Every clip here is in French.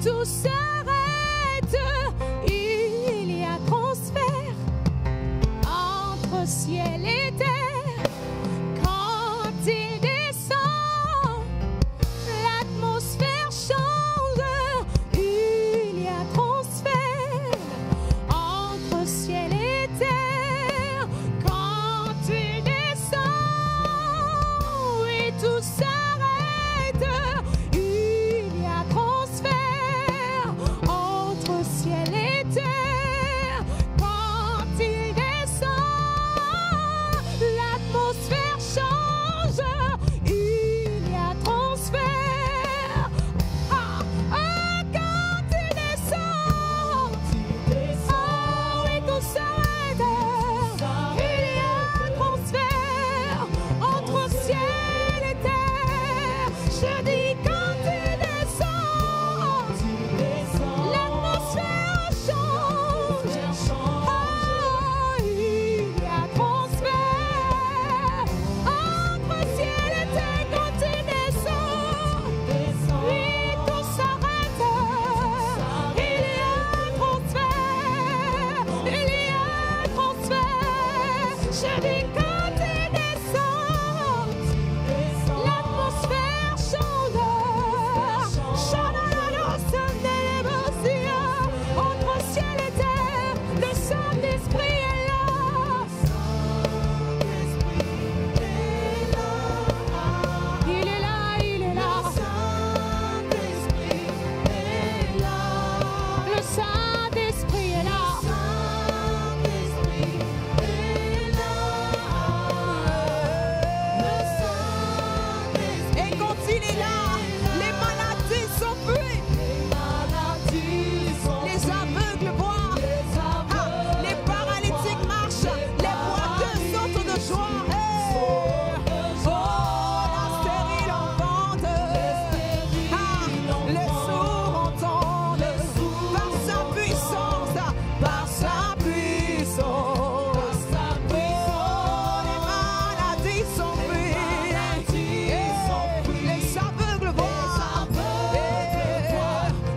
tout s'arrête. Il y a transfert entre ciel et terre. Quand il descend, l'atmosphère change. Il y a transfert entre ciel et terre. Quand il descend et tout s'arrête, il y a transfert entre ciel et terre. Quand il descend, l'atmosphère change. Il y a transfert. Quand il descend, oh oui, tout s'arrête. Il y a transfert entre ciel et terre. Je dis quand il descend, l'atmosphère change. Oh, il y a transfert entre ciel et terre. Quand il descend, oui, tout s'arrête. Il y a transfert. Il y a transfert. Je dis quand il descend, l'atmosphère change. Entre ciel et terre, le Saint-Esprit est là. Il est là, il est là. Le Saint-Esprit est là. Et quand il est là, les maladies s'enfuient. Les aveugles voient. Les paralytiques marchent. Les boiteux sautent de joie. Oh, la stérile entende. Les sourds entendent. Par sa puissance. Par sa puissance. Les maladies s'enfuient. Les aveugles voient.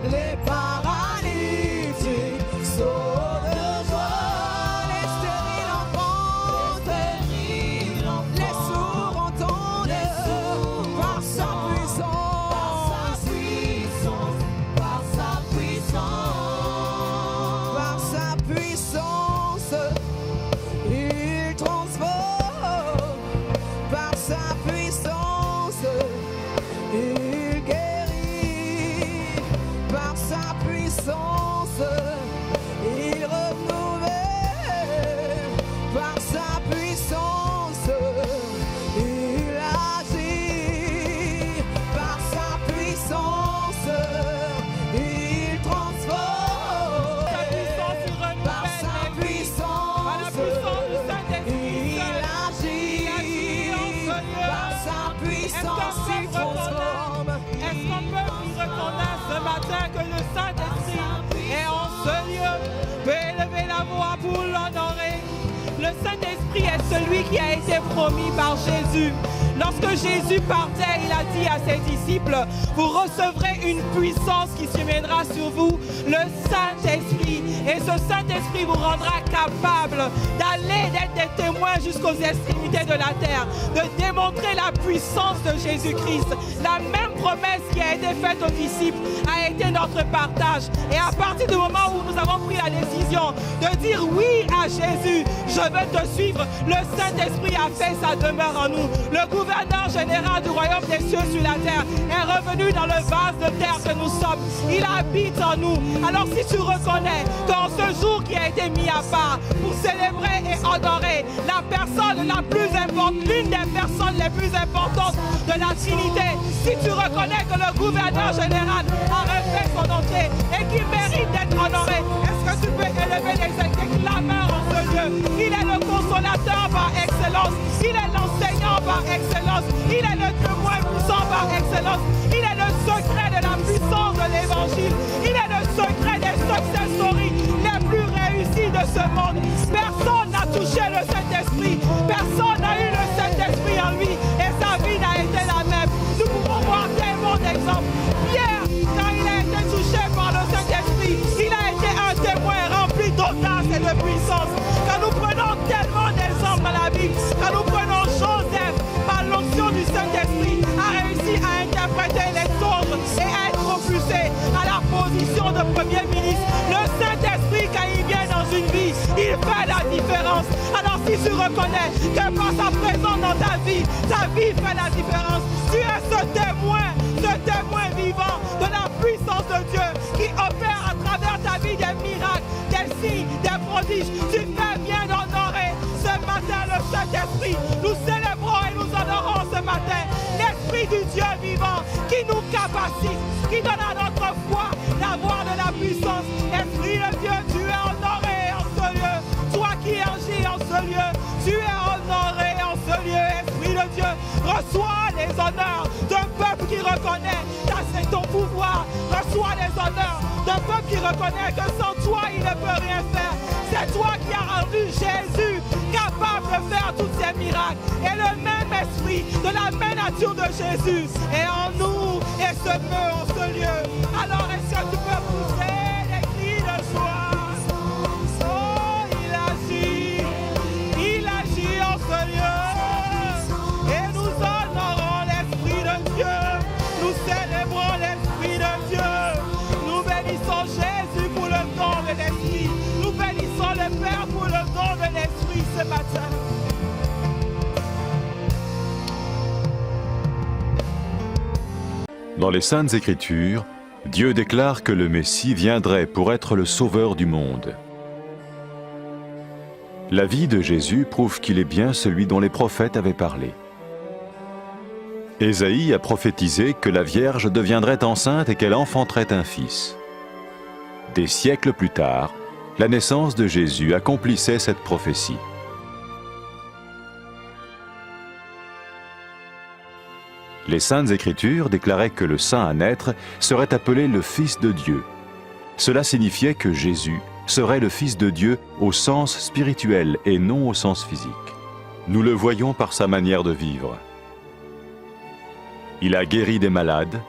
Les paralytiques sautent de joie. Les stériles entendent. Les sourds entendent. Par sa puissance. Par sa puissance. Il transforme. Par sa puissance. Il guérit. Par sa puissance. Il renouvelle. Par sa puissance. Il agit. Par sa puissance. Il transforme. Par sa puissance. Il agit. Par sa puissance. Il transforme. Est-ce qu'on peut vous reconnaître ce matin que le Saint-Esprit est en ce lieu? Peut élever la voix pour l'honorer. Le Saint-Esprit est celui qui a été promis par Jésus. Lorsque Jésus partait, il a dit à ses disciples, vous recevrez une puissance qui se mènera sur vous, le Saint-Esprit. Et ce Saint-Esprit vous rendra capable d'aller, d'être des témoins jusqu'aux extrémités de la terre, de démontrer la puissance de Jésus-Christ. La même promesse qui a été faite aux disciples a été notre partage. Et à partir du moment où nous avons pris la décision de dire oui à Jésus, je veux te suivre, le Saint-Esprit a fait sa demeure en nous. Le gouverneur général du royaume des cieux sur la terre est revenu dans le vase de terre que nous sommes. Il habite en nous. Alors si tu reconnais qu'en ce jour qui a été mis à part pour célébrer et adorer la personne la plus importante, l'une des personnes les plus importantes de la Trinité, si tu reconnais que le gouverneur général a refait son entrée et qu'il mérite d'être honoré, est-ce que tu peux élever les clameurs en ce lieu? Il est le consolateur par excellence, il est l'enseignant par excellence, il est le témoin puissant par excellence, il est le secret de la puissance de l'évangile, il est le secret des success stories les plus réussis de ce monde. Personne n'a touché le Saint-Esprit, personne n'a eu le Saint-Esprit en lui et sa vie n'a été la même. Nous pouvons voir tellement d'exemples. Pierre, quand il a été touché par Premier ministre. Le Saint-Esprit, quand il vient dans une vie, il fait la différence. Alors si tu reconnais que par sa présence dans ta vie fait la différence, tu es ce témoin vivant de la puissance de Dieu qui opère à travers ta vie des miracles, des signes, des prodiges. Tu fais bien d'honorer ce matin le Saint-Esprit. Nous célébrons et nous honorons ce matin l'Esprit du Dieu vivant qui nous capacite, qui donne à notre foi d'avoir de la puissance. Esprit de Dieu, tu es honoré en ce lieu. Toi qui agis en ce lieu, tu es honoré en ce lieu. Esprit de Dieu, reçois les honneurs d'un peuple qui reconnaît ton pouvoir. Reçois les honneurs d'un peuple qui reconnaît que sans toi, il ne peut rien faire. C'est toi qui as rendu Jésus capable de faire tous ces miracles. Et le même esprit de la même nature de Jésus est en nous et se meut en ce lieu. Alors est-ce que tu peux pousser des cris de joie? Oh, il agit en ce lieu. Et nous honorons l'Esprit de Dieu. Nous célébrons l'Esprit de Dieu. Nous bénissons Jésus pour le don de l'Esprit. Nous bénissons le Père pour le don de l'Esprit ce matin. Dans les Saintes Écritures, Dieu déclare que le Messie viendrait pour être le sauveur du monde. La vie de Jésus prouve qu'il est bien celui dont les prophètes avaient parlé. Ésaïe a prophétisé que la Vierge deviendrait enceinte et qu'elle enfanterait un fils. Des siècles plus tard, la naissance de Jésus accomplissait cette prophétie. Les Saintes Écritures déclaraient que le saint à naître serait appelé le Fils de Dieu. Cela signifiait que Jésus serait le Fils de Dieu au sens spirituel et non au sens physique. Nous le voyons par sa manière de vivre. Il a guéri des malades,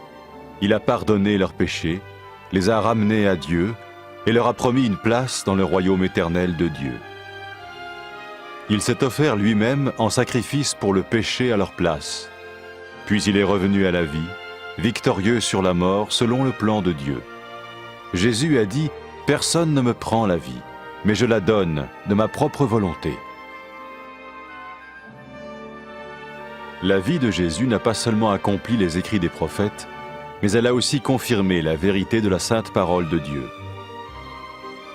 il a pardonné leurs péchés, les a ramenés à Dieu et leur a promis une place dans le royaume éternel de Dieu. Il s'est offert lui-même en sacrifice pour le péché à leur place. Puis il est revenu à la vie, victorieux sur la mort selon le plan de Dieu. Jésus a dit « Personne ne me prend la vie, mais je la donne de ma propre volonté. » La vie de Jésus n'a pas seulement accompli les écrits des prophètes, mais elle a aussi confirmé la vérité de la sainte parole de Dieu.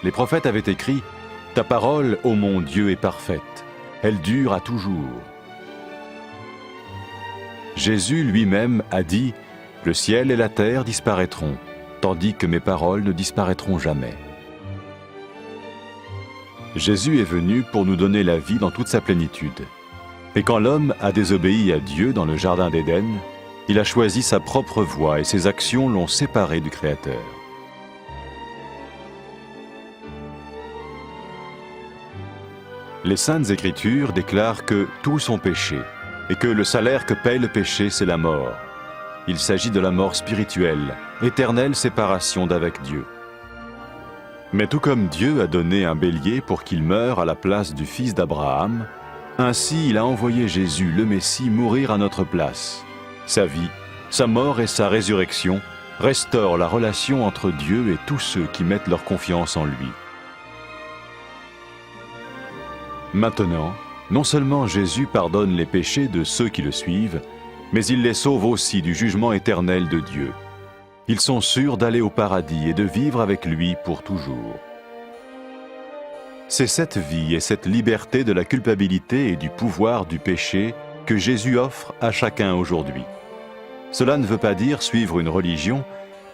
Les prophètes avaient écrit « Ta parole, ô mon Dieu, est parfaite, elle dure à toujours. » Jésus lui-même a dit « Le ciel et la terre disparaîtront, tandis que mes paroles ne disparaîtront jamais. » Jésus est venu pour nous donner la vie dans toute sa plénitude. Et quand l'homme a désobéi à Dieu dans le jardin d'Éden, il a choisi sa propre voie et ses actions l'ont séparé du Créateur. Les Saintes Écritures déclarent que tous sont péchés et que le salaire que paye le péché, c'est la mort. Il s'agit de la mort spirituelle, éternelle séparation d'avec Dieu. Mais tout comme Dieu a donné un bélier pour qu'il meure à la place du fils d'Abraham, ainsi il a envoyé Jésus, le Messie, mourir à notre place. Sa vie, sa mort et sa résurrection restaurent la relation entre Dieu et tous ceux qui mettent leur confiance en lui. Maintenant, non seulement Jésus pardonne les péchés de ceux qui le suivent, mais il les sauve aussi du jugement éternel de Dieu. Ils sont sûrs d'aller au paradis et de vivre avec lui pour toujours. C'est cette vie et cette liberté de la culpabilité et du pouvoir du péché que Jésus offre à chacun aujourd'hui. Cela ne veut pas dire suivre une religion,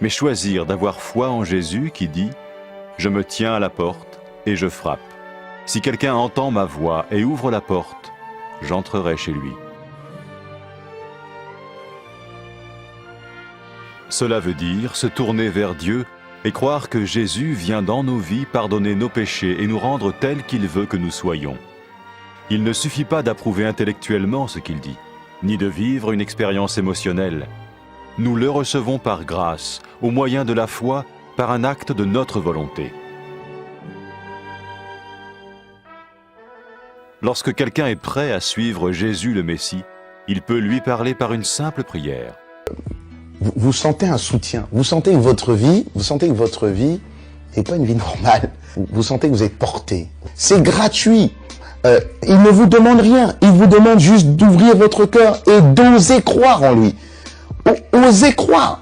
mais choisir d'avoir foi en Jésus qui dit « Je me tiens à la porte et je frappe. Si quelqu'un entend ma voix et ouvre la porte, j'entrerai chez lui. » Cela veut dire se tourner vers Dieu et croire que Jésus vient dans nos vies pardonner nos péchés et nous rendre tels qu'il veut que nous soyons. Il ne suffit pas d'approuver intellectuellement ce qu'il dit, ni de vivre une expérience émotionnelle. Nous le recevons par grâce, au moyen de la foi, par un acte de notre volonté. Lorsque quelqu'un est prêt à suivre Jésus le Messie, il peut lui parler par une simple prière. Vous sentez un soutien, vous sentez que votre vie et pas une vie normale. Vous sentez que vous êtes porté. C'est gratuit. Il ne vous demande rien. Il vous demande juste d'ouvrir votre cœur et d'oser croire en lui. Osez croire.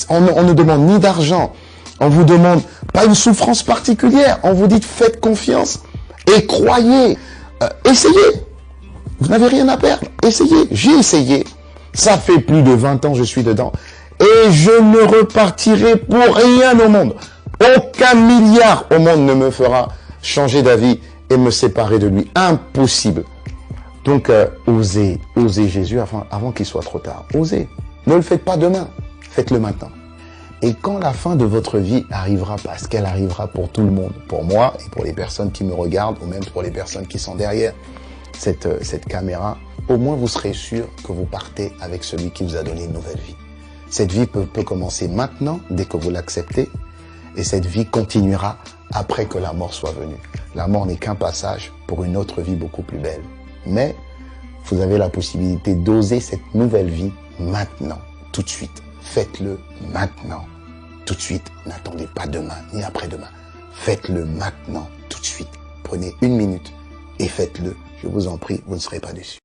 On ne demande ni d'argent. On vous demande pas une souffrance particulière. On vous dit faites confiance et croyez. Essayez. Vous n'avez rien à perdre. Essayez. J'ai essayé. Ça fait plus de 20 ans que je suis dedans. Et je ne repartirai pour rien au monde. Aucun milliard au monde ne me fera changer d'avis et me séparer de lui. Impossible. Donc, osez Jésus avant qu'il soit trop tard. Osez. Ne le faites pas demain. Faites-le maintenant. Et quand la fin de votre vie arrivera, parce qu'elle arrivera pour tout le monde, pour moi et pour les personnes qui me regardent, ou même pour les personnes qui sont derrière cette caméra, au moins vous serez sûr que vous partez avec celui qui vous a donné une nouvelle vie. Cette vie peut commencer maintenant, dès que vous l'acceptez, et cette vie continuera après que la mort soit venue. La mort n'est qu'un passage pour une autre vie beaucoup plus belle. Mais vous avez la possibilité d'oser cette nouvelle vie maintenant, tout de suite. Faites-le maintenant, tout de suite. N'attendez pas demain, ni après-demain. Faites-le maintenant, tout de suite. Prenez 1 minute et faites-le. Je vous en prie, vous ne serez pas déçus.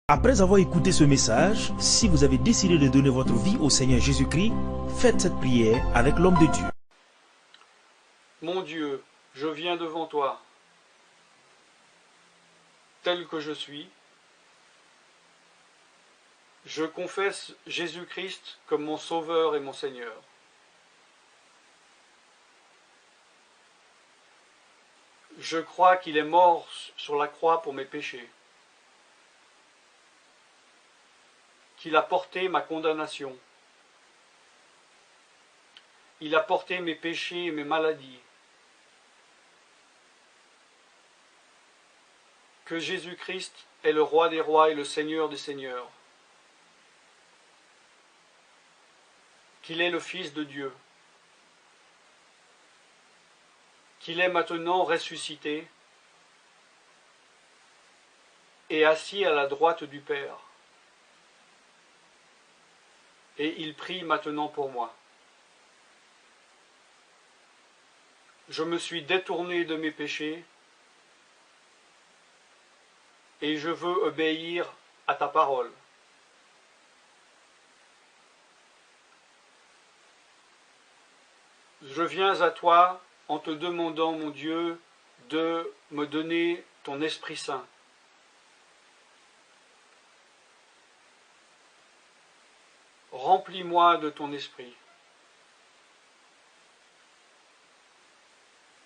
Après avoir écouté ce message, si vous avez décidé de donner votre vie au Seigneur Jésus-Christ, faites cette prière avec l'homme de Dieu. Mon Dieu, je viens devant toi, tel que je suis. Je confesse Jésus-Christ comme mon Sauveur et mon Seigneur. Je crois qu'il est mort sur la croix pour mes péchés, qu'il a porté ma condamnation, il a porté mes péchés et mes maladies, que Jésus-Christ est le Roi des rois et le Seigneur des seigneurs, qu'il est le Fils de Dieu, qu'il est maintenant ressuscité et assis à la droite du Père. Et il prie maintenant pour moi. Je me suis détourné de mes péchés et je veux obéir à ta parole. Je viens à toi en te demandant, mon Dieu, de me donner ton Esprit Saint. Remplis-moi de ton esprit,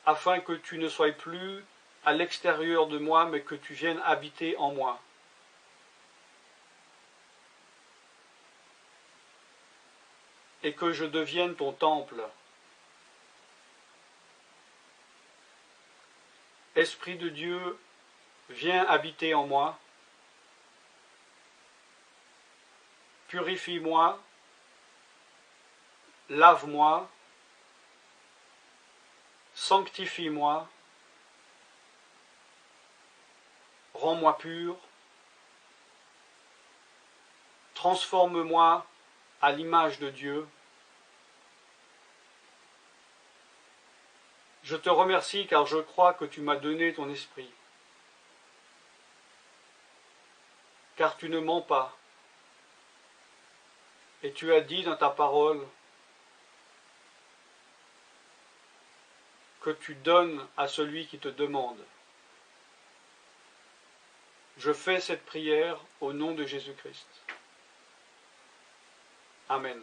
afin que tu ne sois plus à l'extérieur de moi, mais que tu viennes habiter en moi. Et que je devienne ton temple. Esprit de Dieu, viens habiter en moi. Purifie-moi, lave-moi, sanctifie-moi, rends-moi pur, transforme-moi à l'image de Dieu. Je te remercie car je crois que tu m'as donné ton esprit, car tu ne mens pas. Et tu as dit dans ta parole que tu donnes à celui qui te demande. Je fais cette prière au nom de Jésus-Christ. Amen.